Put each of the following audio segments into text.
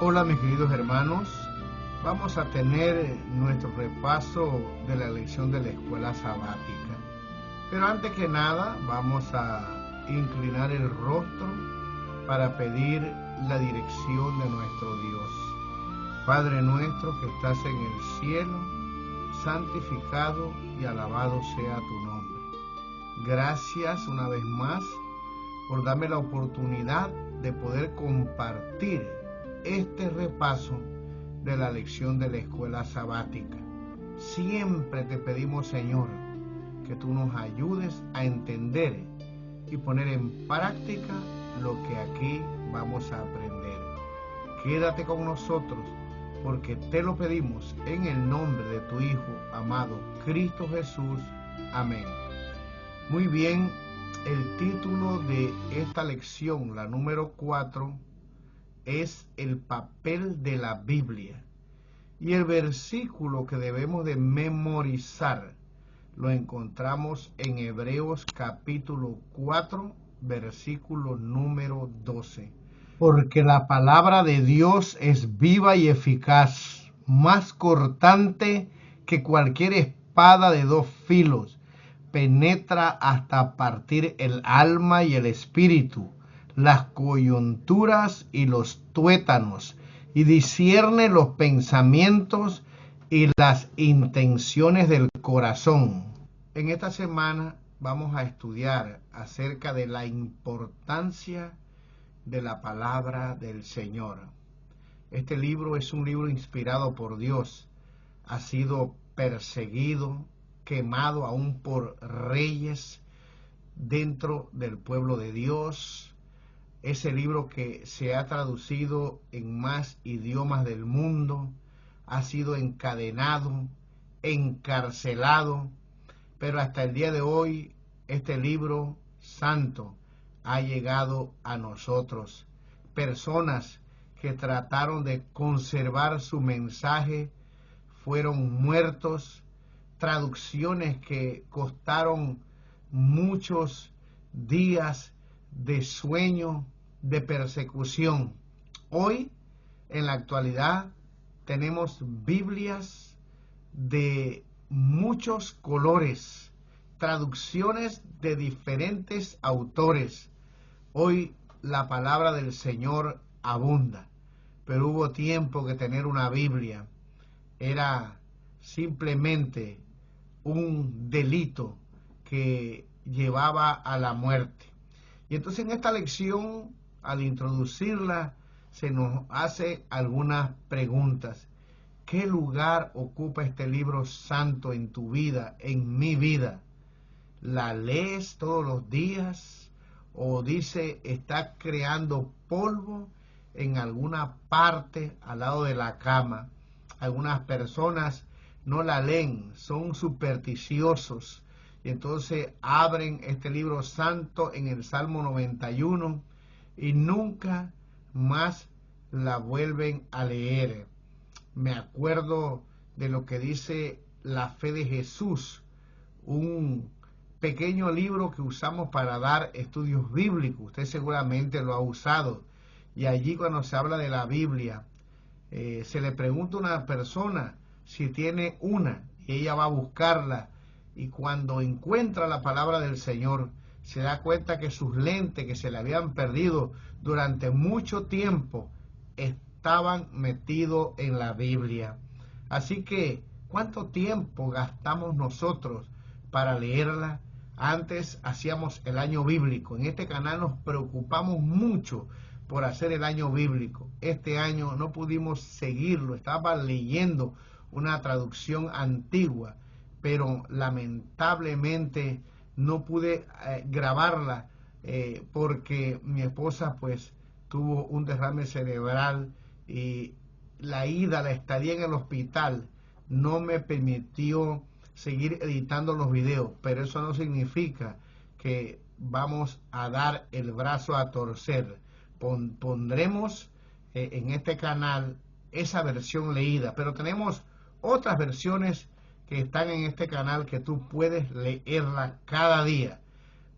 Hola mis queridos hermanos, vamos a tener nuestro repaso de la lección de la escuela sabática. Pero antes que nada vamos a inclinar el rostro para pedir la dirección de nuestro Dios. Padre nuestro que estás en el cielo, santificado y alabado sea tu nombre. Gracias una vez más por darme la oportunidad de poder compartir este repaso de la lección de la escuela sabática. Siempre te pedimos, Señor, que tú nos ayudes a entender y poner en práctica lo que aquí vamos a aprender. Quédate con nosotros, porque te lo pedimos en el nombre de tu Hijo amado, Cristo Jesús. Amén. Muy bien, el título de esta lección, la número 4, es el papel de la Biblia. Y el versículo que debemos de memorizar lo encontramos en Hebreos capítulo 4, versículo número 12. Porque la palabra de Dios es viva y eficaz, más cortante que cualquier espada de 2 filos, penetra hasta partir el alma y el espíritu, las coyunturas y los tuétanos, y discierne los pensamientos y las intenciones del corazón. En esta semana vamos a estudiar acerca de la importancia de la palabra del Señor. Este libro es un libro inspirado por Dios. Ha sido perseguido, quemado aún por reyes dentro del pueblo de Dios. Ese libro que se ha traducido en más idiomas del mundo, ha sido encadenado, encarcelado, pero hasta el día de hoy este libro santo ha llegado a nosotros. Personas que trataron de conservar su mensaje fueron muertos, traducciones que costaron muchos días de sueño, de persecución. Hoy, en la actualidad, tenemos Biblias de muchos colores, traducciones de diferentes autores. Hoy la palabra del Señor abunda, pero hubo tiempo que tener una Biblia era simplemente un delito que llevaba a la muerte. Y entonces en esta lección, al introducirla, se nos hace algunas preguntas. ¿Qué lugar ocupa este libro santo en tu vida, en mi vida? ¿La lees todos los días? ¿O dice, está creando polvo en alguna parte al lado de la cama? Algunas personas no la leen, son supersticiosos. Y entonces abren este libro santo en el Salmo 91 y nunca más la vuelven a leer. Me acuerdo de lo que dice La Fe de Jesús, un pequeño libro que usamos para dar estudios bíblicos. Usted seguramente lo ha usado. Y allí cuando se habla de la Biblia, se le pregunta a una persona si tiene una, y ella va a buscarla. Y cuando encuentra la palabra del Señor, se da cuenta que sus lentes que se le habían perdido durante mucho tiempo estaban metidos en la Biblia. Así que, ¿cuánto tiempo gastamos nosotros para leerla? Antes hacíamos el año bíblico. En este canal nos preocupamos mucho por hacer el año bíblico. Este año no pudimos seguirlo. Estaba leyendo una traducción antigua, pero lamentablemente no pude grabarla porque mi esposa pues tuvo un derrame cerebral y la estadía en el hospital no me permitió seguir editando los videos, pero eso no significa que vamos a dar el brazo a torcer. Pondremos en este canal esa versión leída, pero tenemos otras versiones que están en este canal que tú puedes leerla cada día.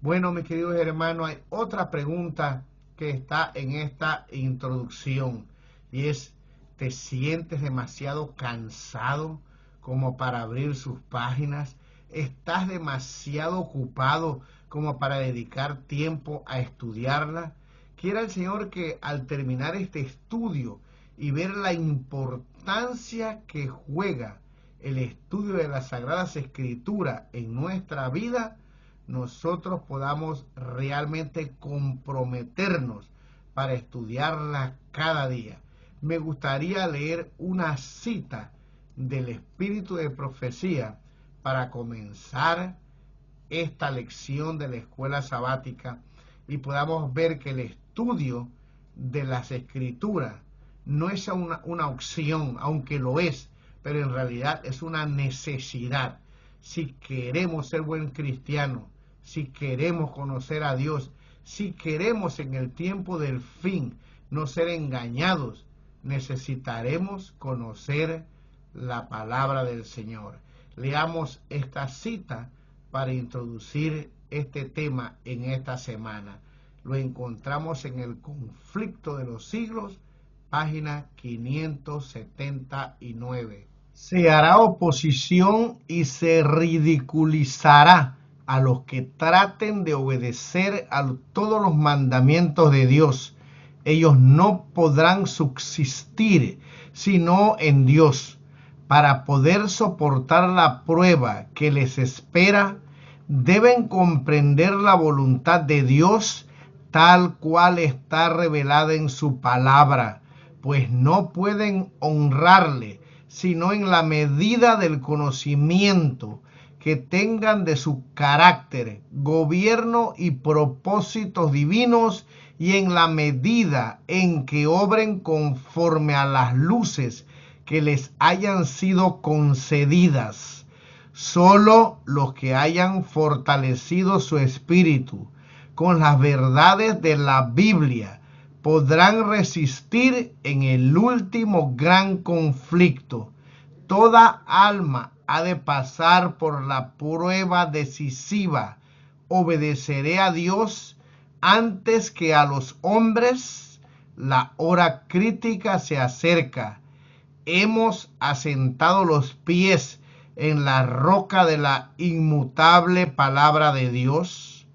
Bueno, mis queridos hermanos, hay otra pregunta que está en esta introducción. y es: ¿te sientes demasiado cansado como para abrir sus páginas? ¿Estás demasiado ocupado como para dedicar tiempo a estudiarla? Quiera el Señor que al terminar este estudio y ver la importancia que juega el estudio de las Sagradas Escrituras en nuestra vida, nosotros podamos realmente comprometernos para estudiarla cada día. Me gustaría leer una cita del Espíritu de Profecía para comenzar esta lección de la escuela sabática y podamos ver que el estudio de las Escrituras no es una opción, aunque lo es, pero en realidad es una necesidad. Si queremos ser buen cristiano, si queremos conocer a Dios, si queremos en el tiempo del fin no ser engañados, necesitaremos conocer la palabra del Señor. Leamos esta cita para introducir este tema en esta semana. Lo encontramos en el Conflicto de los Siglos, página 579. Se hará oposición y se ridiculizará a los que traten de obedecer a todos los mandamientos de Dios. Ellos no podrán subsistir sino en Dios. Para poder soportar la prueba que les espera, deben comprender la voluntad de Dios tal cual está revelada en su palabra, pues no pueden honrarle sino en la medida del conocimiento que tengan de su carácter, gobierno y propósitos divinos, y en la medida en que obren conforme a las luces que les hayan sido concedidas. Solo los que hayan fortalecido su espíritu con las verdades de la Biblia podrán resistir en el último gran conflicto. Toda alma ha de pasar por la prueba decisiva. Obedeceré a Dios antes que a los hombres. La hora crítica se acerca. Hemos asentado los pies en la roca de la inmutable palabra de Dios.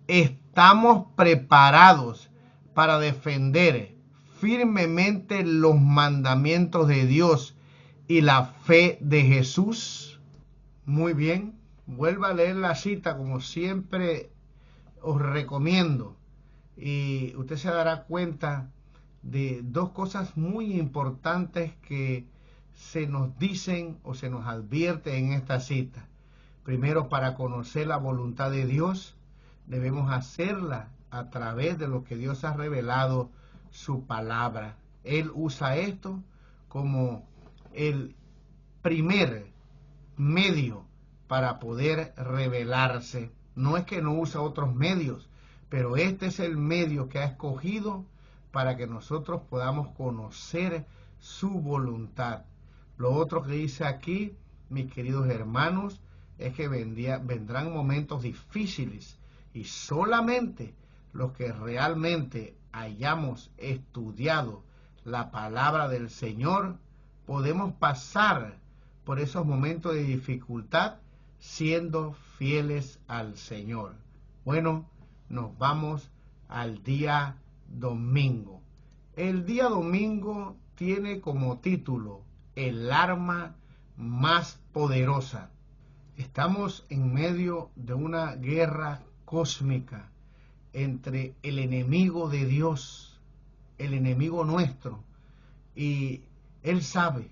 Estamos preparados para defender firmemente los mandamientos de Dios y la fe de Jesús. Muy bien, vuelva a leer la cita como siempre os recomiendo, y usted se dará cuenta de dos cosas muy importantes que se nos dicen o se nos advierte en esta cita. Primero, para conocer la voluntad de Dios, debemos hacerla a través de lo que Dios ha revelado, su palabra. Él usa esto como el primer medio para poder revelarse. No es que no usa otros medios, pero este es el medio que ha escogido para que nosotros podamos conocer su voluntad. Lo otro que dice aquí, mis queridos hermanos, es que vendrán momentos difíciles, y solamente los que realmente hayamos estudiado la palabra del Señor podemos pasar por esos momentos de dificultad siendo fieles al Señor. Bueno, nos vamos al día domingo. El día domingo tiene como título el arma más poderosa. Estamos en medio de una guerra cósmica entre el enemigo de Dios, el enemigo nuestro, y Él sabe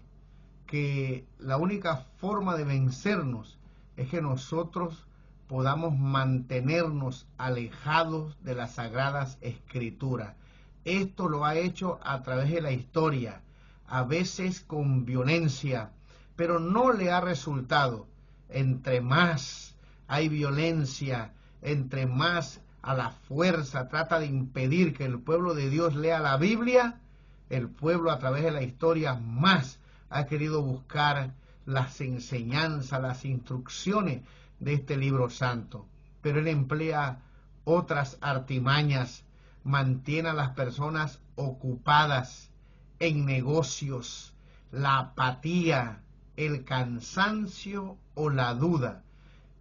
que la única forma de vencernos es que nosotros podamos mantenernos alejados de las Sagradas Escrituras. Esto lo ha hecho a través de la historia, a veces con violencia, pero no le ha resultado. Entre más hay violencia, entre más a la fuerza trata de impedir que el pueblo de Dios lea la Biblia, el pueblo a través de la historia más ha querido buscar las enseñanzas, las instrucciones de este libro santo. Pero él emplea otras artimañas, mantiene a las personas ocupadas en negocios, la apatía, el cansancio o la duda.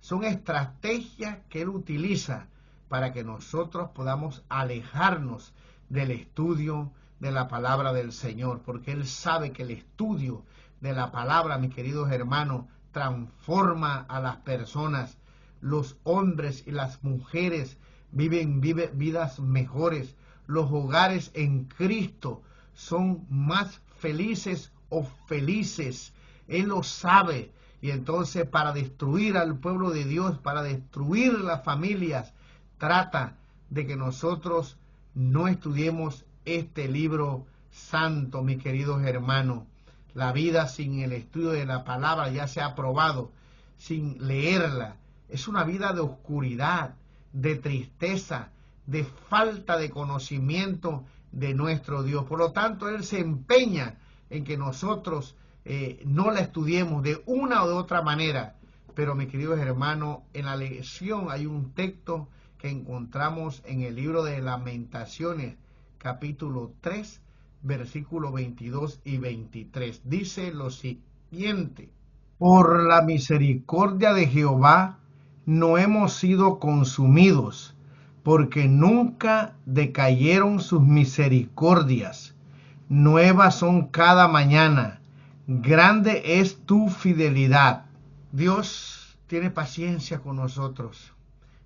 Son estrategias que Él utiliza para que nosotros podamos alejarnos del estudio de la palabra del Señor, porque Él sabe que el estudio de la palabra, mis queridos hermanos, transforma a las personas. Los hombres y las mujeres viven vidas mejores. Los hogares en Cristo son más felices o felices. Él lo sabe. Y entonces, para destruir al pueblo de Dios, para destruir las familias, trata de que nosotros no estudiemos este libro santo, mis queridos hermanos. La vida sin el estudio de la palabra, ya se ha probado, sin leerla, es una vida de oscuridad, de tristeza, de falta de conocimiento de nuestro Dios. Por lo tanto, Él se empeña en que nosotros no la estudiemos de una o de otra manera. Pero, mis queridos hermanos, en la lección hay un texto que encontramos en el libro de Lamentaciones, capítulo 3, versículos 22 y 23. Dice lo siguiente: por la misericordia de Jehová no hemos sido consumidos, porque nunca decayeron sus misericordias. Nuevas son cada mañana. Grande es tu fidelidad. Dios tiene paciencia con nosotros.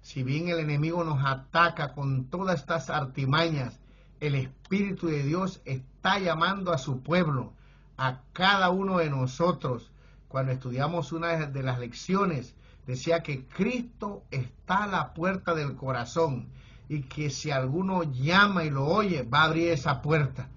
Si bien el enemigo nos ataca con todas estas artimañas, el Espíritu de Dios está llamando a su pueblo, a cada uno de nosotros. Cuando estudiamos una de las lecciones, decía que Cristo está a la puerta del corazón y que si alguno llama y lo oye, va a abrir esa puerta.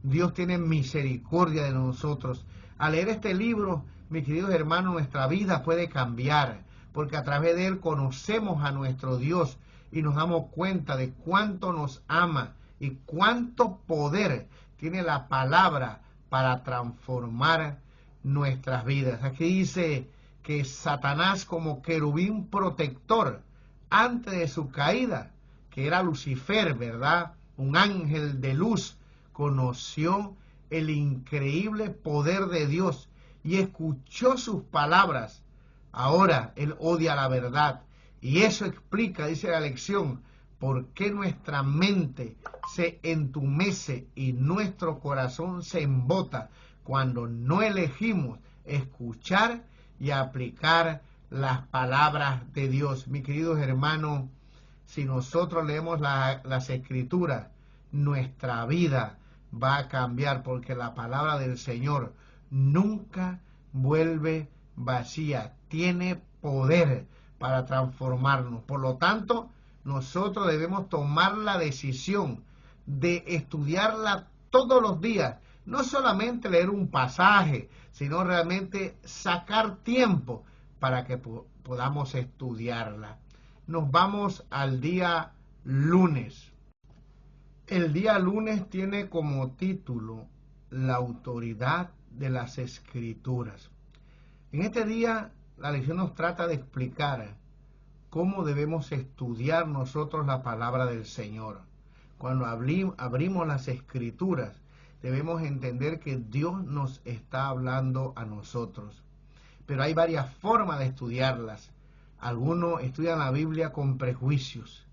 Dios tiene misericordia de nosotros. Al leer este libro, mis queridos hermanos, nuestra vida puede cambiar, porque a través de él conocemos a nuestro Dios y nos damos cuenta de cuánto nos ama y cuánto poder tiene la palabra para transformar nuestras vidas. Aquí dice que Satanás, como querubín protector antes de su caída, que era Lucifer, ¿verdad?, un ángel de luz, conoció el increíble poder de Dios y escuchó sus palabras. Ahora él odia la verdad, y eso explica, dice la lección, por qué nuestra mente se entumece y nuestro corazón se embota cuando no elegimos escuchar y aplicar las palabras de Dios. Mis queridos hermanos, si nosotros leemos las Escrituras, nuestra vida va a cambiar, porque la palabra del Señor nunca vuelve vacía, tiene poder para transformarnos. Por lo tanto, nosotros debemos tomar la decisión de estudiarla todos los días, no solamente leer un pasaje, sino realmente sacar tiempo para que podamos estudiarla. Nos vamos al día lunes. El día lunes tiene como título la autoridad de las Escrituras. En este día la lección nos trata de explicar cómo debemos estudiar nosotros la palabra del Señor. Cuando abrimos las Escrituras, debemos entender que Dios nos está hablando a nosotros. Pero hay varias formas de estudiarlas. Algunos estudian la Biblia con prejuicios.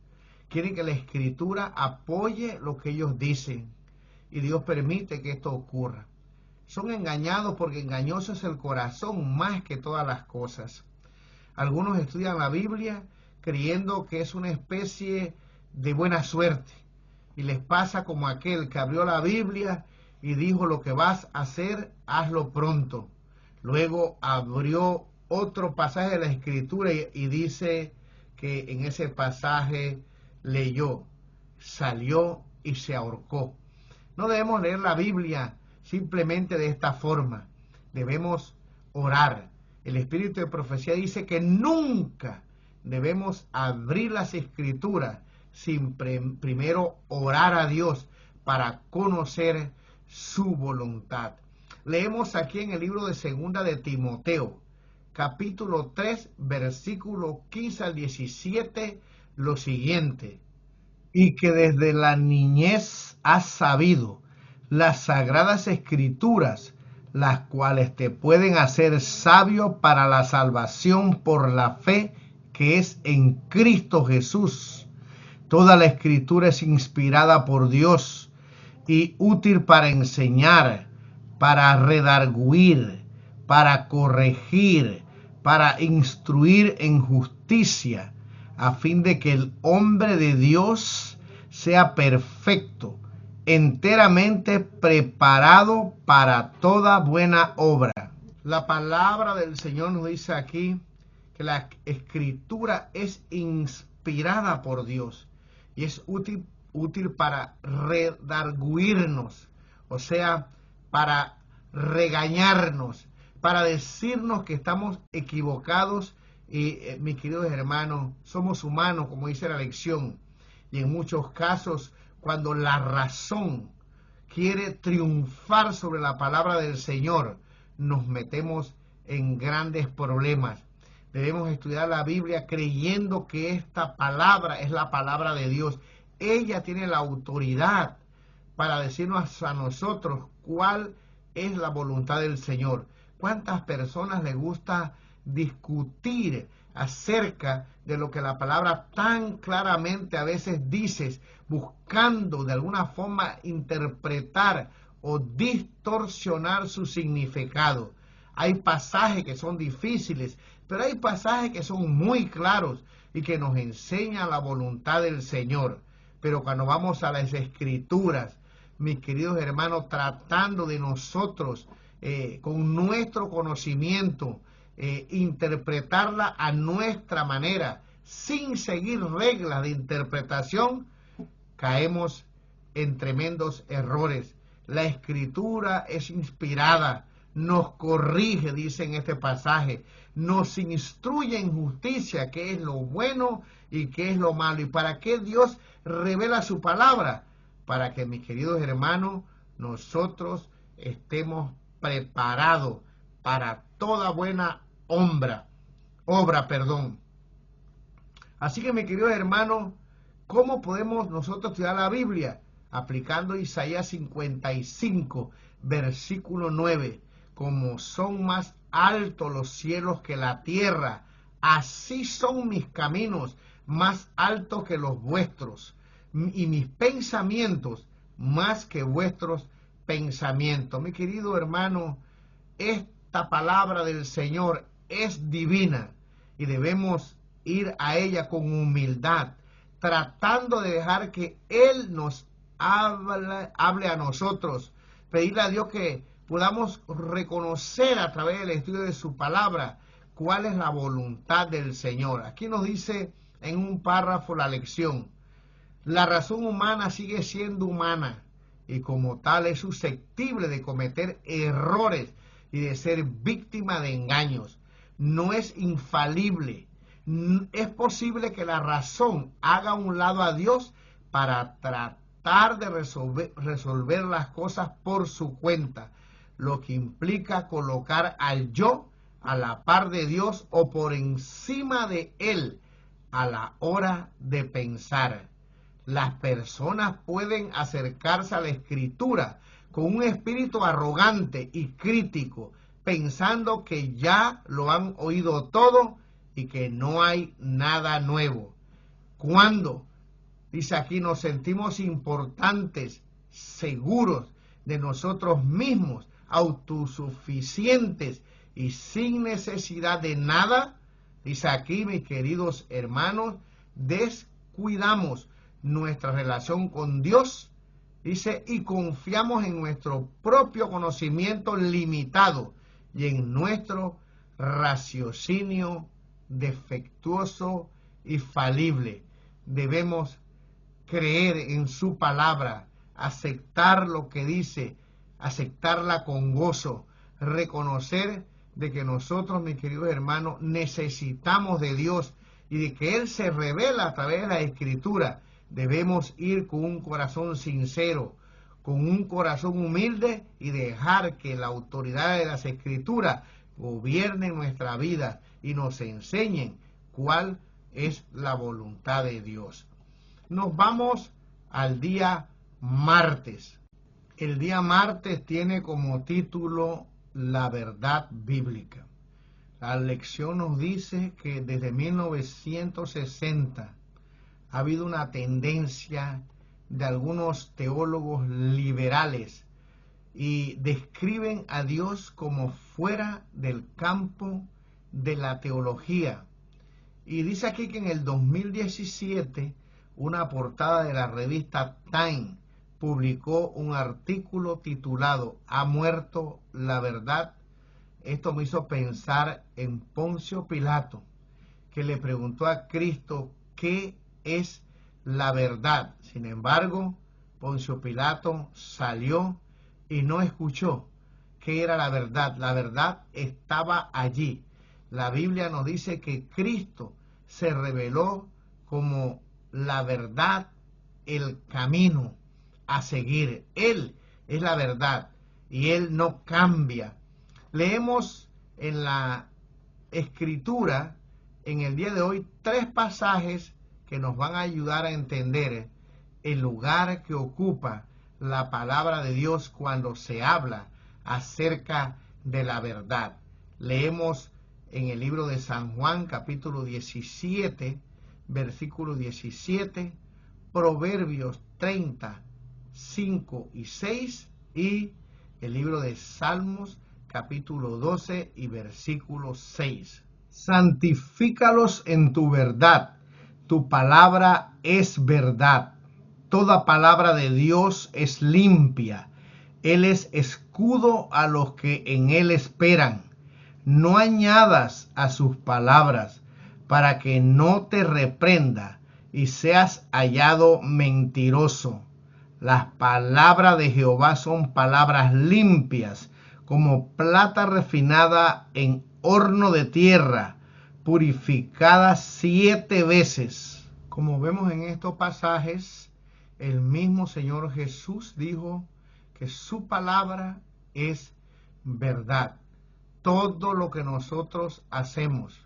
Quieren que la Escritura apoye lo que ellos dicen, y Dios permite que esto ocurra. Son engañados porque engañoso es el corazón más que todas las cosas. Algunos estudian la Biblia creyendo que es una especie de buena suerte, y les pasa como aquel que abrió la Biblia y dijo: lo que vas a hacer, hazlo pronto. Luego abrió otro pasaje de la Escritura y dice que en ese pasaje leyó, salió y se ahorcó. No debemos leer la Biblia simplemente de esta forma. Debemos orar. El Espíritu de Profecía dice que nunca debemos abrir las Escrituras sin primero orar a Dios para conocer su voluntad. Leemos aquí en el libro de Segunda de Timoteo, capítulo 3, versículo 15 al 17, lo siguiente: y que desde la niñez has sabido las sagradas escrituras, las cuales te pueden hacer sabio para la salvación por la fe que es en Cristo Jesús. Toda la escritura es inspirada por Dios y útil para enseñar, para redarguir, para corregir, para instruir en justicia, a fin de que el hombre de Dios sea perfecto, enteramente preparado para toda buena obra. La palabra del Señor nos dice aquí que la escritura es inspirada por Dios y es útil para redarguirnos, o sea, para regañarnos, para decirnos que estamos equivocados. Y mis queridos hermanos, somos humanos, como dice la lección, y en muchos casos, cuando la razón quiere triunfar sobre la palabra del Señor, nos metemos en grandes problemas. Debemos estudiar la Biblia creyendo que esta palabra es la palabra de Dios. Ella tiene la autoridad para decirnos a nosotros cuál es la voluntad del Señor. ¿Cuántas personas les gusta discutir acerca de lo que la palabra tan claramente a veces dice, buscando de alguna forma interpretar o distorsionar su significado? Hay pasajes que son difíciles, pero hay pasajes que son muy claros y que nos enseñan la voluntad del Señor. Pero cuando vamos a las Escrituras, mis queridos hermanos, tratando de nosotros, con nuestro conocimiento, interpretarla a nuestra manera, sin seguir reglas de interpretación, caemos en tremendos errores. La Escritura es inspirada, nos corrige, dice en este pasaje, nos instruye en justicia, qué es lo bueno y qué es lo malo. ¿Y para qué Dios revela su palabra? Para que, mis queridos hermanos, nosotros estemos preparados para toda buena obra. Así que, mis queridos hermanos, ¿cómo podemos nosotros estudiar la Biblia? Aplicando Isaías 55, versículo 9. Como son más altos los cielos que la tierra, así son mis caminos más altos que los vuestros, y mis pensamientos más que vuestros pensamientos. Mi querido hermano, esta palabra del Señor es divina y debemos ir a ella con humildad, tratando de dejar que Él nos hable a nosotros, pedirle a Dios que podamos reconocer a través del estudio de su palabra cuál es la voluntad del Señor. Aquí nos dice en un párrafo la lección: la razón humana sigue siendo humana y como tal es susceptible de cometer errores y de ser víctima de engaños. No es infalible. Es posible que la razón haga a un lado a Dios para tratar de resolver las cosas por su cuenta, lo que implica colocar al yo a la par de Dios o por encima de Él a la hora de pensar. Las personas pueden acercarse a la Escritura con un espíritu arrogante y crítico, pensando que ya lo han oído todo y que no hay nada nuevo. Cuando, dice aquí, nos sentimos importantes, seguros de nosotros mismos, autosuficientes y sin necesidad de nada, dice aquí, mis queridos hermanos, descuidamos nuestra relación con Dios, dice, y confiamos en nuestro propio conocimiento limitado y en nuestro raciocinio defectuoso y falible. Debemos creer en su palabra, aceptar lo que dice, aceptarla con gozo, reconocer de que nosotros, mis queridos hermanos, necesitamos de Dios y de que Él se revela a través de la Escritura. Debemos ir con un corazón sincero, con un corazón humilde y dejar que la autoridad de las Escrituras gobierne nuestra vida y nos enseñen cuál es la voluntad de Dios. Nos vamos al día martes. El día martes tiene como título La verdad bíblica. La lección nos dice que desde 1960 ha habido una tendencia de algunos teólogos liberales y describen a Dios como fuera del campo de la teología. Y dice aquí que en el 2017 una portada de la revista Time publicó un artículo titulado ¿Ha muerto la verdad? Esto me hizo pensar en Poncio Pilato, que le preguntó a Cristo qué es la verdad. Sin embargo, Poncio Pilato salió y no escuchó qué era la verdad. La verdad estaba allí. La Biblia nos dice que Cristo se reveló como la verdad, el camino a seguir. Él es la verdad y Él no cambia. Leemos en la Escritura en el día de hoy 3 pasajes que nos van a ayudar a entender el lugar que ocupa la palabra de Dios cuando se habla acerca de la verdad. Leemos en el libro de San Juan, capítulo 17, versículo 17, Proverbios 30, 5 y 6, y el libro de Salmos, capítulo 12 y versículo 6. Santifícalos en tu verdad, tu palabra es verdad. Toda palabra de Dios es limpia. Él es escudo a los que en Él esperan. No añadas a sus palabras, para que no te reprenda y seas hallado mentiroso. Las palabras de Jehová son palabras limpias, como plata refinada en horno de tierra, purificada 7 veces. Como vemos en estos pasajes, el mismo Señor Jesús dijo que su palabra es verdad. Todo lo que nosotros hacemos,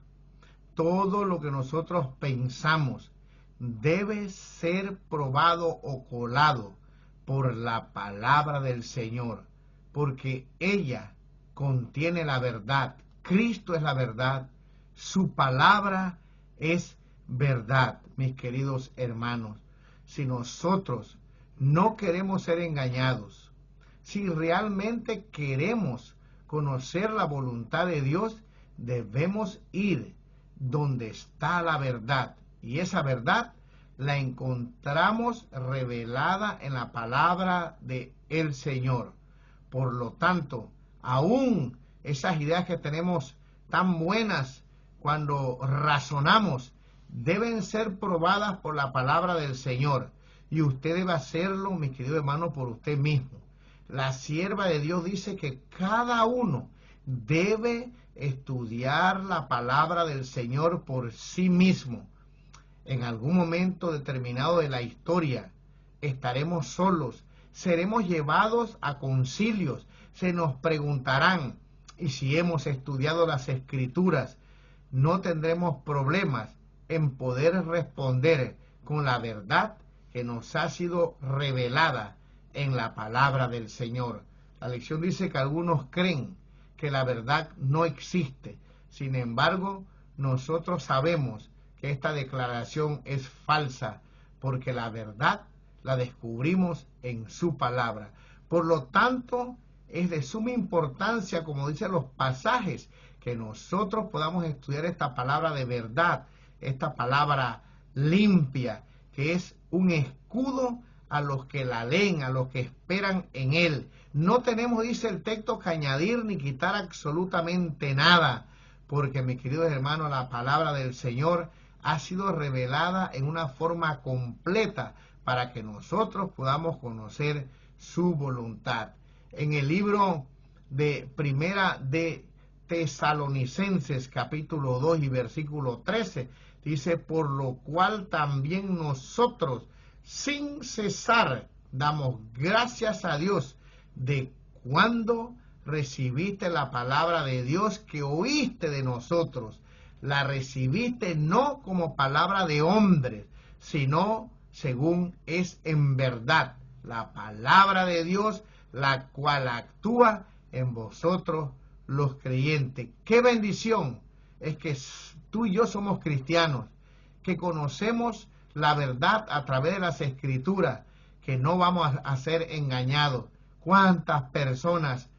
todo lo que nosotros pensamos, debe ser probado o colado por la palabra del Señor, porque ella contiene la verdad. Cristo es la verdad, su palabra es verdad, mis queridos hermanos. Si nosotros no queremos ser engañados, si realmente queremos conocer la voluntad de Dios, debemos ir donde está la verdad. Y esa verdad la encontramos revelada en la palabra de el Señor. Por lo tanto, aún esas ideas que tenemos tan buenas cuando razonamos, deben ser probadas por la palabra del Señor. Y usted debe hacerlo, mi querido hermano, por usted mismo. La sierva de Dios dice que cada uno debe estudiar la palabra del Señor por sí mismo. En algún momento determinado de la historia estaremos solos, seremos llevados a concilios, se nos preguntarán, y si hemos estudiado las Escrituras, no tendremos problemas en poder responder con la verdad que nos ha sido revelada en la palabra del Señor. La lección dice que algunos creen que la verdad no existe. Sin embargo, nosotros sabemos que esta declaración es falsa, porque la verdad la descubrimos en su palabra. Por lo tanto, es de suma importancia, como dicen los pasajes, que nosotros podamos estudiar esta palabra de verdad, esta palabra limpia, que es un escudo a los que la leen, a los que esperan en él. No tenemos, dice el texto, que añadir ni quitar absolutamente nada, porque, mis queridos hermanos, la palabra del Señor ha sido revelada en una forma completa para que nosotros podamos conocer su voluntad. En el libro de Primera de Tesalonicenses, capítulo 2 y versículo 13, dice, por lo cual también nosotros, sin cesar, damos gracias a Dios de cuando recibiste la palabra de Dios que oíste de nosotros. La recibiste no como palabra de hombres, sino según es en verdad. La palabra de Dios la cual actúa en vosotros los creyentes. ¡Qué bendición! Es que tú y yo somos cristianos, que conocemos la verdad a través de las Escrituras, que no vamos a ser engañados. ¿Cuántas personas,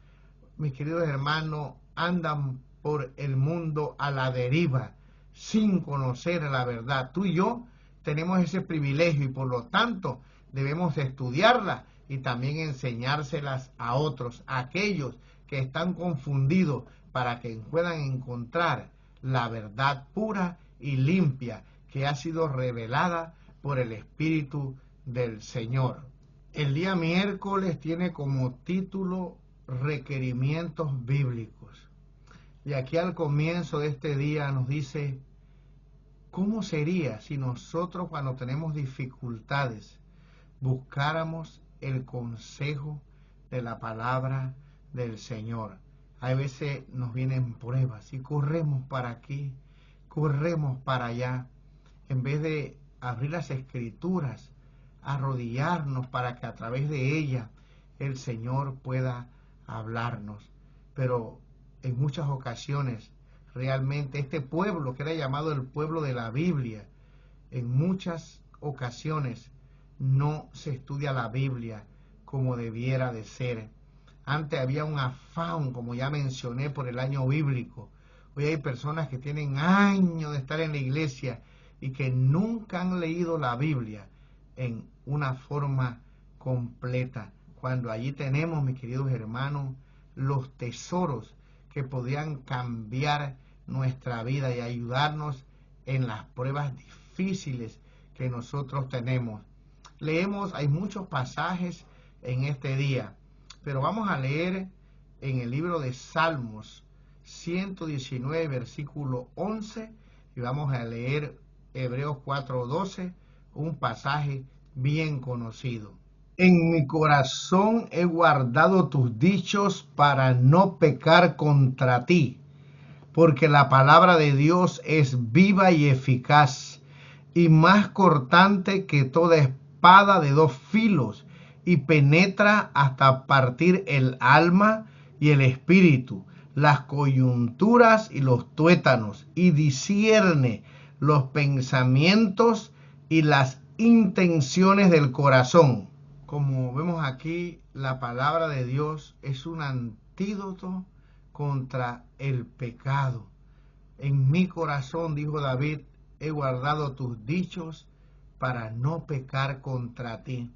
mis queridos hermanos, andan por el mundo a la deriva sin conocer la verdad? Tú y yo tenemos ese privilegio y por lo tanto debemos estudiarla y también enseñárselas a otros, a aquellos que están confundidos, para que puedan encontrar la verdad pura y limpia que ha sido revelada por el Espíritu del Señor. El día miércoles tiene como título Requerimientos Bíblicos. Y aquí al comienzo de este día nos dice, ¿cómo sería si nosotros cuando tenemos dificultades buscáramos el consejo de la palabra del Señor? Hay veces nos vienen pruebas y corremos para aquí, corremos para allá, en vez de abrir las Escrituras, arrodillarnos para que a través de ellas el Señor pueda hablarnos. Pero en muchas ocasiones, realmente este pueblo, que era llamado el pueblo de la Biblia, en muchas ocasiones no se estudia la Biblia como debiera de ser. Antes había un afán, como ya mencioné, por el año bíblico. Hoy hay personas que tienen años de estar en la iglesia y que nunca han leído la Biblia en una forma completa. Cuando allí tenemos, mis queridos hermanos, los tesoros que podrían cambiar nuestra vida y ayudarnos en las pruebas difíciles que nosotros tenemos. Leemos, hay muchos pasajes en este día, pero vamos a leer en el libro de Salmos 119, versículo 11, y vamos a leer Hebreos 4:12, un pasaje bien conocido. En mi corazón he guardado tus dichos para no pecar contra ti, porque la palabra de Dios es viva y eficaz, y más cortante que toda espada de dos filos, y penetra hasta partir el alma y el espíritu, las coyunturas y los tuétanos, y discierne los pensamientos y las intenciones del corazón. Como vemos aquí, la palabra de Dios es un antídoto contra el pecado. En mi corazón, dijo David, he guardado tus dichos para no pecar contra ti.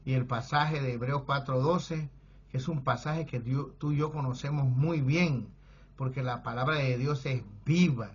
Y el pasaje de Hebreos 4:12, que es un pasaje que tú y yo conocemos muy bien, porque la palabra de Dios es viva,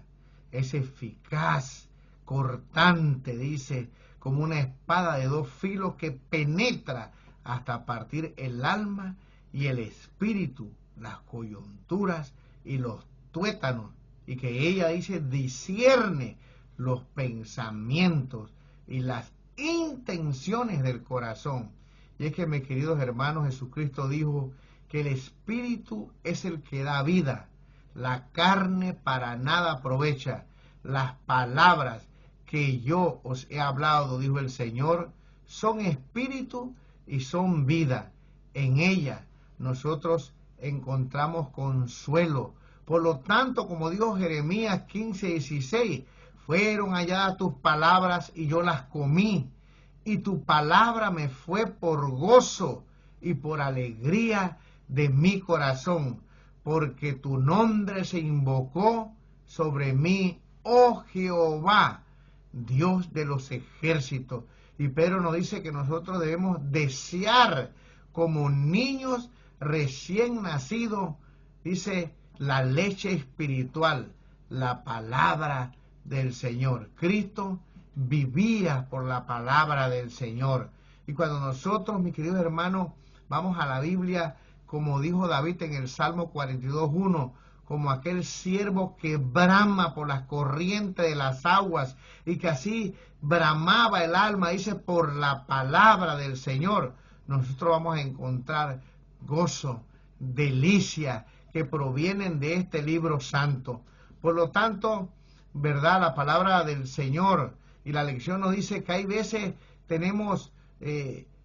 es eficaz, cortante, dice, como una espada de dos filos que penetra hasta partir el alma y el espíritu, las coyunturas y los tuétanos, y que ella dice discierne los pensamientos y las intenciones del corazón. Y es que, mis queridos hermanos, Jesucristo dijo que el espíritu es el que da vida, la carne para nada aprovecha. Las palabras que yo os he hablado, dijo el Señor, son espíritu y son vida. En ella nosotros encontramos consuelo. Por lo tanto, como dijo Jeremías 15:16, fueron halladas tus palabras y yo las comí, y tu palabra me fue por gozo y por alegría de mi corazón, porque tu nombre se invocó sobre mí, oh Jehová, Dios de los ejércitos. Y Pedro nos dice que nosotros debemos desear como niños recién nacidos, dice, la leche espiritual, la palabra del Señor. Cristo vivía por la palabra del Señor. Y cuando nosotros, mis queridos hermanos, vamos a la Biblia, como dijo David en el Salmo 42:1, como aquel siervo que brama por las corrientes de las aguas, y que así bramaba el alma, dice, por la palabra del Señor, nosotros vamos a encontrar gozo, delicia, que provienen de este libro santo. Por lo tanto, ¿verdad? La palabra del Señor y la lección nos dice que hay veces tenemos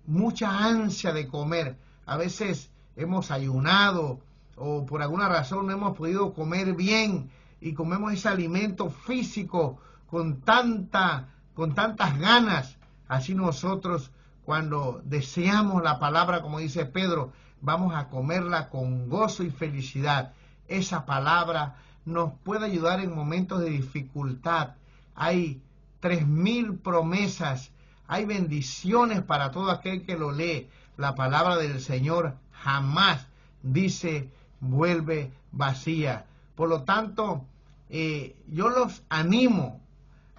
mucha ansia de comer. A veces hemos ayunado o por alguna razón no hemos podido comer bien y comemos ese alimento físico con tantas ganas, así nosotros cuando deseamos la palabra, como dice Pedro, vamos a comerla con gozo y felicidad. Esa palabra nos puede ayudar en momentos de dificultad. Hay 3000 promesas, hay bendiciones para todo aquel que lo lee. La palabra del Señor jamás dice vuelve vacía. Por lo tanto, yo los animo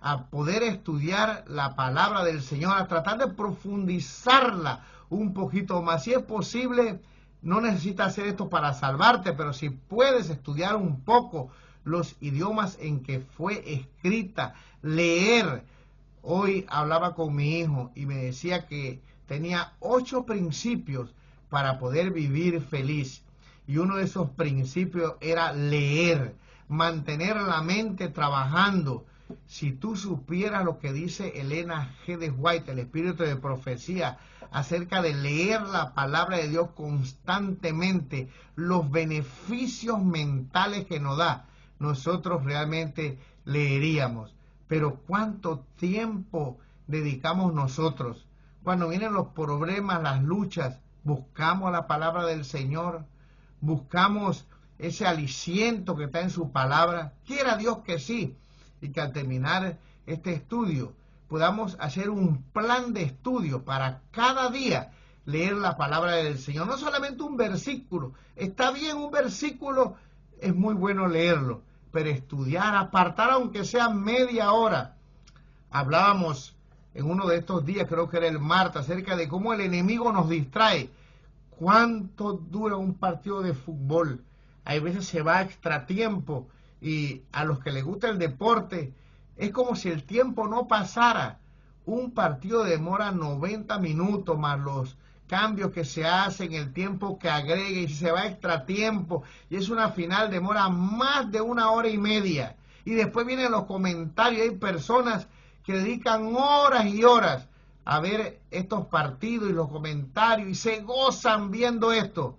a poder estudiar la palabra del Señor, a tratar de profundizarla un poquito más. Si es posible, no necesitas hacer esto para salvarte, pero si puedes estudiar un poco los idiomas en que fue escrita, leer. Hoy hablaba con mi hijo y me decía que tenía 8 principios para poder vivir feliz. Y uno de esos principios era leer, mantener la mente trabajando. Si tú supieras lo que dice Elena G. de White, el espíritu de profecía, acerca de leer la palabra de Dios constantemente, los beneficios mentales que nos da, nosotros realmente leeríamos. Pero ¿cuánto tiempo dedicamos nosotros? Cuando vienen los problemas, las luchas, buscamos la palabra del Señor, buscamos ese aliciento que está en su palabra. Quiera Dios que sí, y que al terminar este estudio podamos hacer un plan de estudio para cada día leer la palabra del Señor. No solamente un versículo, está bien un versículo, es muy bueno leerlo, pero estudiar, apartar aunque sea media hora. Hablábamos en uno de estos días, creo que era el martes, acerca de cómo el enemigo nos distrae. ¿Cuánto dura un partido de fútbol? Hay veces se va a extratiempo y a los que les gusta el deporte es como si el tiempo no pasara. Un partido demora 90 minutos más los cambios que se hacen, el tiempo que agrega y si se va a extratiempo y es una final demora más de 1 hora y media. Y después vienen los comentarios, hay personas que dedican horas y horas a ver estos partidos y los comentarios y se gozan viendo esto.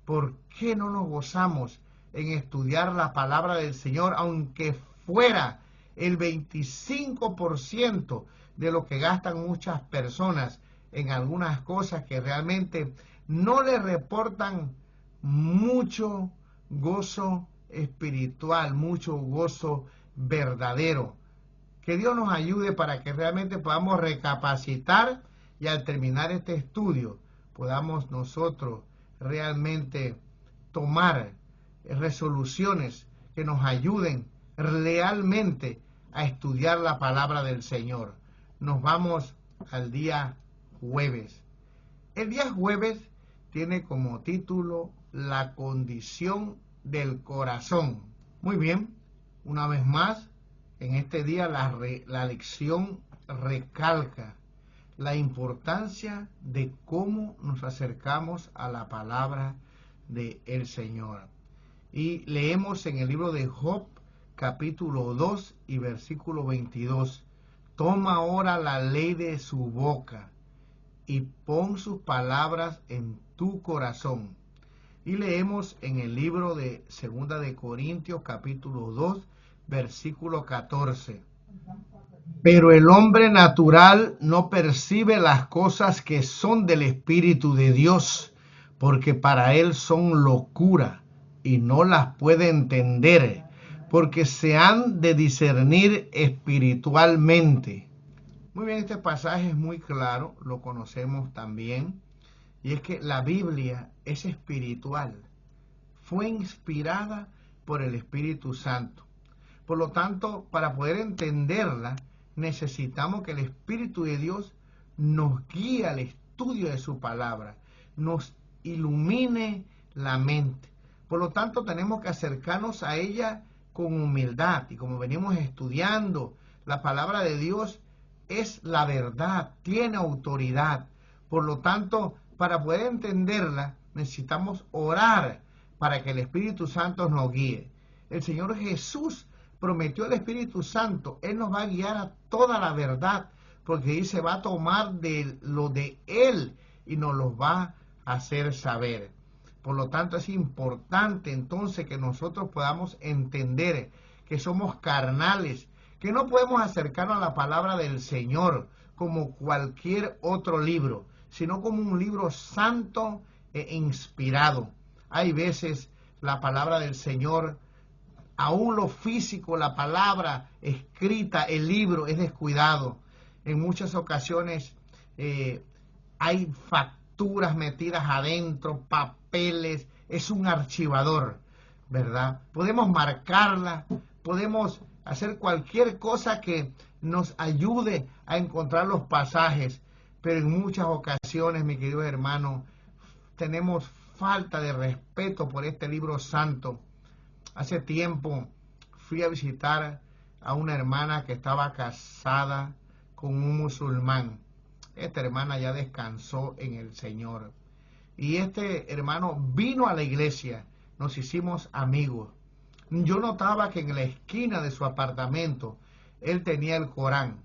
¿Por qué no nos gozamos en estudiar la palabra del Señor, aunque fuera el 25% de lo que gastan muchas personas en algunas cosas que realmente no le reportan mucho gozo espiritual, mucho gozo verdadero? Que Dios nos ayude para que realmente podamos recapacitar y al terminar este estudio podamos nosotros realmente tomar resoluciones que nos ayuden realmente a estudiar la palabra del Señor. Nos vamos al día jueves. El día jueves tiene como título La condición del corazón. Muy bien, una vez más, en este día la lección recalca la importancia de cómo nos acercamos a la palabra del Señor. Y leemos en el libro de Job, capítulo 2 y versículo 22. Toma ahora la ley de su boca y pon sus palabras en tu corazón. Y leemos en el libro de Segunda de Corintios, capítulo 2, versículo 14. Pero el hombre natural no percibe las cosas que son del Espíritu de Dios, porque para él son locura y no las puede entender, porque se han de discernir espiritualmente. Muy bien, este pasaje es muy claro, lo conocemos también, y es que la Biblia es espiritual, fue inspirada por el Espíritu Santo. Por lo tanto, para poder entenderla, necesitamos que el Espíritu de Dios nos guíe al estudio de su palabra, nos ilumine la mente. Por lo tanto, tenemos que acercarnos a ella con humildad. Y como venimos estudiando, la palabra de Dios es la verdad, tiene autoridad. Por lo tanto, para poder entenderla, necesitamos orar para que el Espíritu Santo nos guíe. El Señor Jesús prometió el Espíritu Santo. Él nos va a guiar a toda la verdad, porque dice, va a tomar de lo de Él y nos lo va a hacer saber. Por lo tanto, es importante entonces que nosotros podamos entender que somos carnales, que no podemos acercarnos a la palabra del Señor como cualquier otro libro, sino como un libro santo e inspirado. Hay veces la palabra del Señor, aún lo físico, la palabra escrita, el libro es descuidado. En muchas ocasiones hay facturas metidas adentro, papeles, es un archivador, ¿verdad? Podemos marcarla, podemos hacer cualquier cosa que nos ayude a encontrar los pasajes, pero en muchas ocasiones, mi querido hermano, tenemos falta de respeto por este libro santo. Hace tiempo fui a visitar a una hermana que estaba casada con un musulmán. Esta hermana ya descansó en el Señor. Y este hermano vino a la iglesia, nos hicimos amigos. Yo notaba que en la esquina de su apartamento él tenía el Corán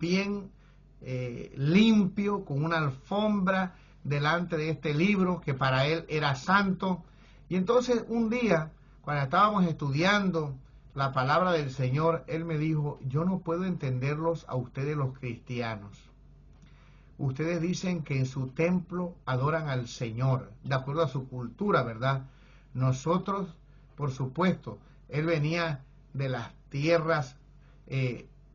bien limpio, con una alfombra delante de este libro que para él era santo. Y entonces un día, cuando estábamos estudiando la palabra del Señor, él me dijo: yo no puedo entenderlos a ustedes los cristianos. Ustedes dicen que en su templo adoran al Señor, de acuerdo a su cultura, ¿verdad? Nosotros, por supuesto, él venía de las tierras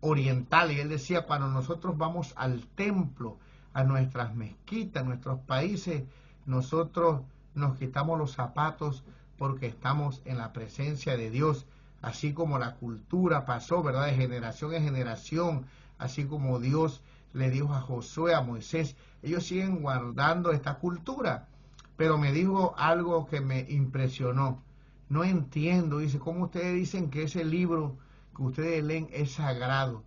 orientales, y él decía, cuando nosotros vamos al templo, a nuestras mezquitas, a nuestros países, nosotros nos quitamos los zapatos porque estamos en la presencia de Dios, así como la cultura pasó, ¿verdad?, de generación en generación, así como Dios le dijo a Josué, a Moisés, ellos siguen guardando esta cultura. Pero me dijo algo que me impresionó. No entiendo, dice, ¿cómo ustedes dicen que ese libro que ustedes leen es sagrado?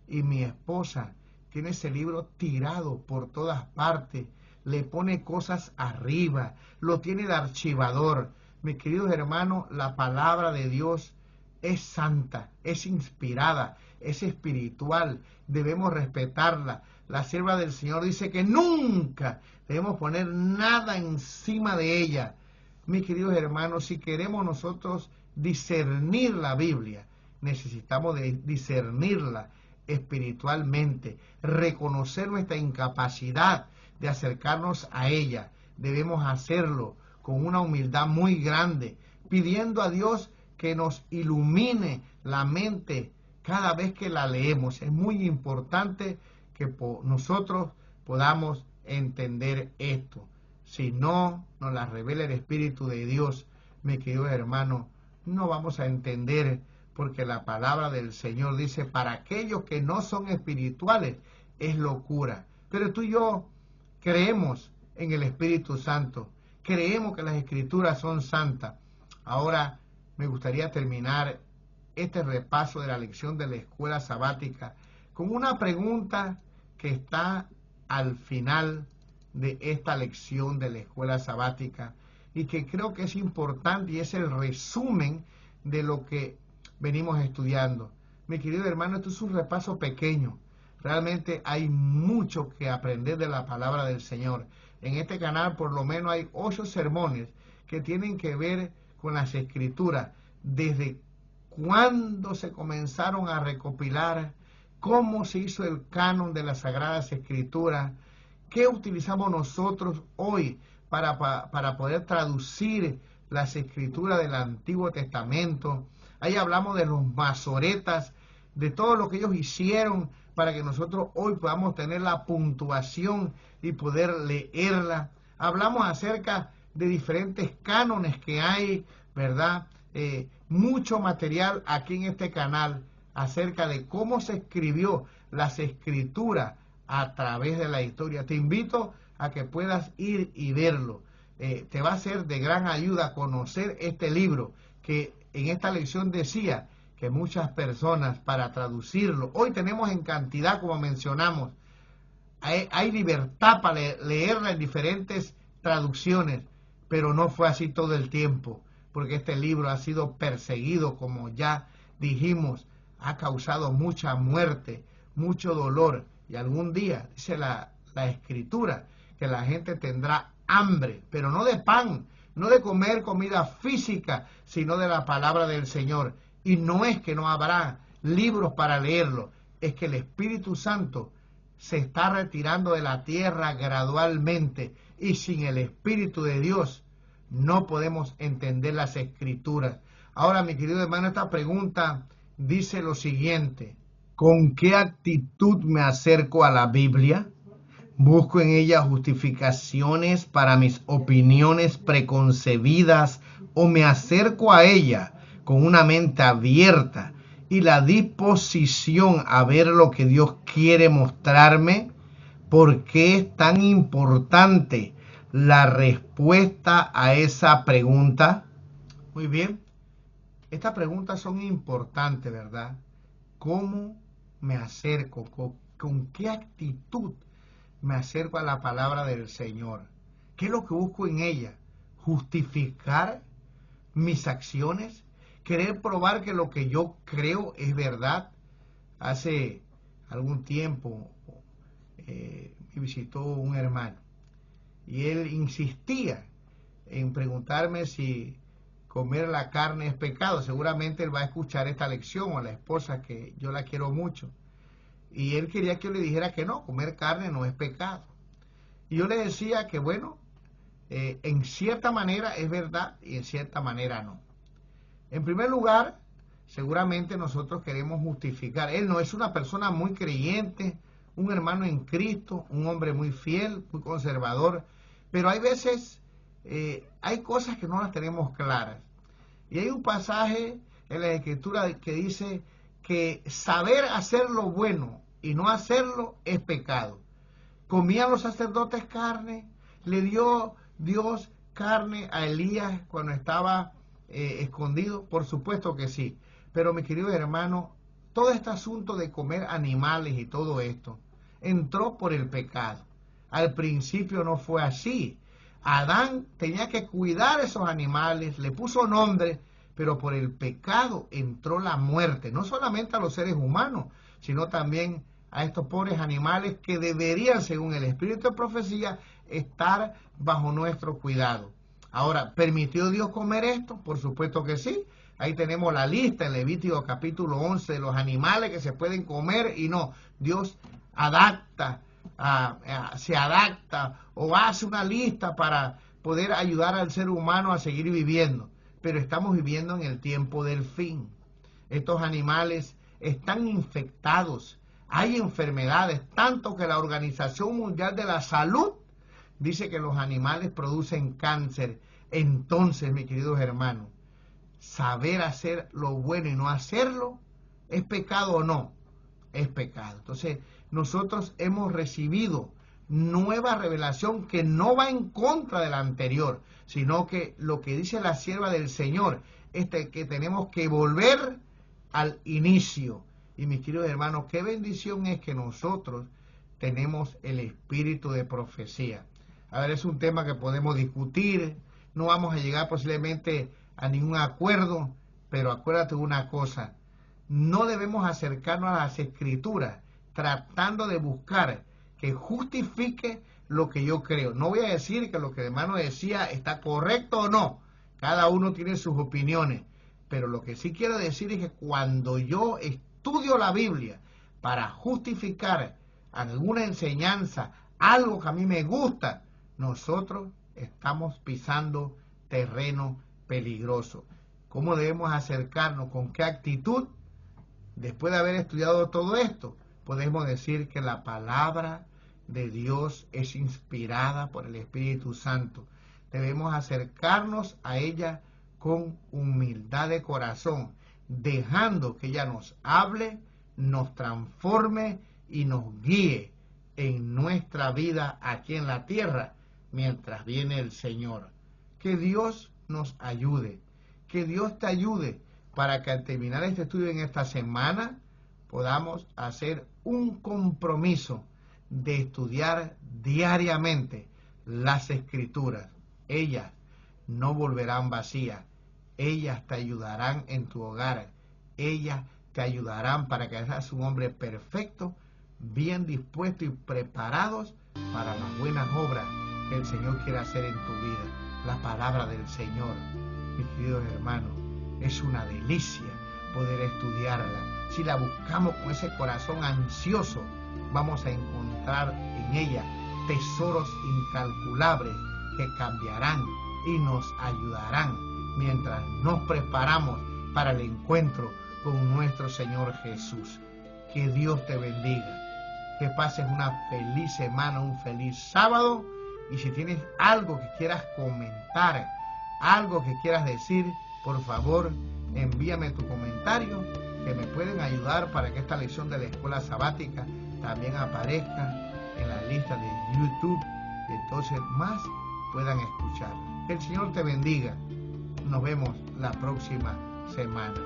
Y mi esposa tiene ese libro tirado por todas partes, le pone cosas arriba, lo tiene de archivador. Mis queridos hermanos, la palabra de Dios es santa, es inspirada, es espiritual, debemos respetarla. La sierva del Señor dice que nunca debemos poner nada encima de ella. Mis queridos hermanos, si queremos nosotros discernir la Biblia, necesitamos discernirla espiritualmente, reconocer nuestra incapacidad de acercarnos a ella. Debemos hacerlo con una humildad muy grande, pidiendo a Dios que nos ilumine la mente cada vez que la leemos. Es muy importante que nosotros podamos entender esto. Si no nos la revela el Espíritu de Dios, mi querido hermano, no vamos a entender, porque la palabra del Señor dice, para aquellos que no son espirituales es locura. Pero tú y yo creemos en el Espíritu Santo, creemos que las Escrituras son santas. Ahora me gustaría terminar este repaso de la lección de la escuela sabática con una pregunta que está al final de esta lección de la escuela sabática y que creo que es importante, y es el resumen de lo que venimos estudiando. Mi querido hermano, esto es un repaso pequeño. Realmente hay mucho que aprender de la palabra del Señor. En este canal por lo menos hay 8 sermones que tienen que ver con las Escrituras, desde cuándo se comenzaron a recopilar, cómo se hizo el canon de las Sagradas Escrituras, qué utilizamos nosotros hoy para poder traducir las Escrituras del Antiguo Testamento. Ahí hablamos de los masoretas, de todo lo que ellos hicieron para que nosotros hoy podamos tener la puntuación y poder leerla. Hablamos acerca de diferentes cánones que hay, ¿verdad? Mucho material aquí en este canal acerca de cómo se escribió las Escrituras a través de la historia. Te invito a que puedas ir y verlo. Te va a ser de gran ayuda conocer este libro, que en esta lección decía que muchas personas, para traducirlo, hoy tenemos en cantidad, como mencionamos, hay libertad para leerla en diferentes traducciones, pero no fue así todo el tiempo, porque este libro ha sido perseguido, como ya dijimos, ha causado mucha muerte, mucho dolor, y algún día, dice la Escritura, que la gente tendrá hambre, pero no de pan, no de comer comida física, sino de la palabra del Señor. Y no es que no habrá libros para leerlo, es que el Espíritu Santo se está retirando de la tierra gradualmente, y sin el Espíritu de Dios no podemos entender las Escrituras. Ahora, mi querido hermano, esta pregunta dice lo siguiente: ¿con qué actitud me acerco a la Biblia? ¿Busco en ella justificaciones para mis opiniones preconcebidas, o me acerco a ella con una mente abierta y la disposición a ver lo que Dios quiere mostrarme? ¿Por qué es tan importante la respuesta a esa pregunta? Muy bien, estas preguntas son importantes, ¿verdad? ¿Cómo me acerco? ¿Con qué actitud me acerco a la palabra del Señor? ¿Qué es lo que busco en ella? ¿Justificar mis acciones? ¿Querer probar que lo que yo creo es verdad? Hace algún tiempo me visitó un hermano y él insistía en preguntarme si comer la carne es pecado. Seguramente él va a escuchar esta lección, o la esposa, que yo la quiero mucho. Y él quería que yo le dijera que no, comer carne no es pecado. Y yo le decía que bueno, en cierta manera es verdad y en cierta manera no. En primer lugar, seguramente nosotros queremos justificar. Él no es una persona muy creyente, un hermano en Cristo, un hombre muy fiel, muy conservador, pero hay veces, hay cosas que no las tenemos claras. Y hay un pasaje en la Escritura que dice que saber hacer lo bueno y no hacerlo es pecado. ¿Comían los sacerdotes carne? ¿Le dio Dios carne a Elías cuando estaba escondido? Por supuesto que sí. Pero mi querido hermano, todo este asunto de comer animales y todo esto entró por el pecado. Al principio no fue así. Adán tenía que cuidar esos animales, le puso nombre, pero por el pecado entró la muerte, no solamente a los seres humanos, sino también a estos pobres animales que deberían, según el espíritu de profecía, estar bajo nuestro cuidado. Ahora, ¿permitió Dios comer esto? Por supuesto que sí. Ahí tenemos la lista en Levítico capítulo 11 de los animales que se pueden comer y no. Dios se adapta o hace una lista para poder ayudar al ser humano a seguir viviendo. Pero estamos viviendo en el tiempo del fin. Estos animales están infectados. Hay enfermedades, tanto que la Organización Mundial de la Salud dice que los animales producen cáncer. Entonces, mis queridos hermanos, saber hacer lo bueno y no hacerlo, ¿es pecado o no? Es pecado. Entonces, nosotros hemos recibido nueva revelación que no va en contra de la anterior, sino que lo que dice la sierva del Señor es que tenemos que volver al inicio. Y mis queridos hermanos, qué bendición es que nosotros tenemos el espíritu de profecía. A ver, es un tema que podemos discutir, no vamos a llegar posiblemente a ningún acuerdo, pero acuérdate de una cosa: no debemos acercarnos a las Escrituras tratando de buscar que justifique lo que yo creo. No voy a decir que lo que el hermano decía está correcto o no, cada uno tiene sus opiniones, pero lo que sí quiero decir es que cuando yo estudio la Biblia para justificar alguna enseñanza, algo que a mí me gusta, nosotros estamos pisando terreno peligroso. ¿Cómo debemos acercarnos? ¿Con qué actitud? Después de haber estudiado todo esto, podemos decir que la palabra de Dios es inspirada por el Espíritu Santo. Debemos acercarnos a ella con humildad de corazón, dejando que ella nos hable, nos transforme y nos guíe en nuestra vida aquí en la tierra mientras viene el Señor. Que Dios nos ayude, que Dios te ayude para que al terminar este estudio en esta semana podamos hacer un compromiso de estudiar diariamente las Escrituras. Ellas no volverán vacías, ellas te ayudarán en tu hogar, ellas te ayudarán para que seas un hombre perfecto, bien dispuesto y preparados para las buenas obras que el Señor quiere hacer en tu vida. la palabra del Señor. Mis queridos hermanos, es una delicia poder estudiarla. Si la buscamos con ese corazón ansioso, vamos a encontrar en ella tesoros incalculables que cambiarán y nos ayudarán mientras nos preparamos para el encuentro con nuestro Señor Jesús. Que Dios te bendiga, que pases una feliz semana, un feliz sábado, y si tienes algo que quieras comentar, algo que quieras decir, por favor, envíame tu comentario, que me pueden ayudar para que esta lección de la escuela sabática también aparezca en la lista de YouTube y entonces más puedan escuchar. Que el Señor te bendiga. Nos vemos la próxima semana.